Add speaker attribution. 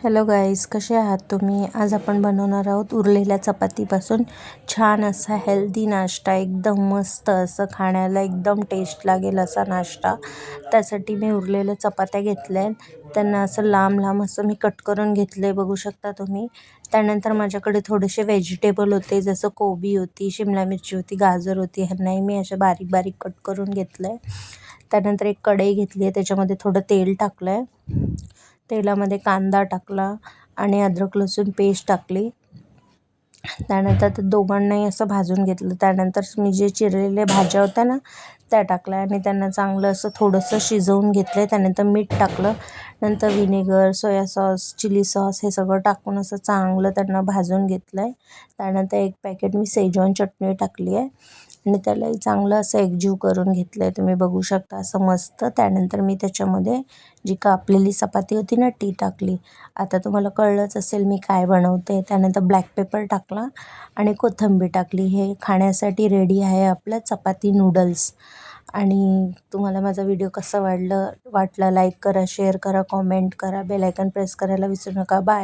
Speaker 1: Hello guys, कसे आहात तुम्ही? आज आपण बनवणार आहोत उरलेल्या चपातीपासून छान असा हेल्दी नाश्ता, एकदम मस्त असं खाण्याला एकदम टेस्ट लागेल असा नाश्ता. त्यासाठी मी उरलेल्या चपात्या घेतल्या आहेत, त्यांना असं लांब लांब असं मी कट करून घेतले, बघू शकता तुम्ही. त्यानंतर माझ्याकडे थोडेसे व्हेजिटेबल होते, जसं कोबी होती, शिमला मिरची होती, गाजर होती. ह्यांनाही मी अशा बारीक बारीक कट करून घेतलं आहे. त्यानंतर एक कढई घेतली आहे, त्याच्यामध्ये थोडं तेल टाकलं आहे. तेलामध्ये कांदा टाकला आणि अद्रक लसूण पेस्ट टाकली. त्यानंतर ते दोघांनाही असं भाजून घेतलं. त्यानंतर मी जे चिरलेल्या भाज्या होत्या ना त्या टाकल्या आणि त्यांना चांगलं असं थोडंसं शिजवून घेतलं. त्यानंतर मीठ टाकलं, नंतर vinegar, soya sauce, chilli sauce हे सगळं टाकून असं चांगलं त्यांना भाजून घेतलं आहे. त्यानंतर एक पॅकेट मी शेजवान चटणी टाकली आहे आणि त्यालाही चांगलं असं एकजीव करून घेतलं आहे, तुम्ही बघू शकता असं मस्त. त्यानंतर मी त्याच्यामध्ये जी कापलेली चपाती होती ना ती टाकली. आता तुम्हाला कळलंच असेल मी काय बनवते. त्यानंतर ब्लॅक पेपर टाकला आणि कोथिंबीर टाकली. हे खाण्यासाठी रेडी आहे आपलं चपाती नूडल्स. आणि तुम्हाला माझा व्हिडिओ कसा वाटला लाईक करा, शेअर करा, कॉमेंट करा, बेल आयकॉन प्रेस करायला विसरू नका. बाय.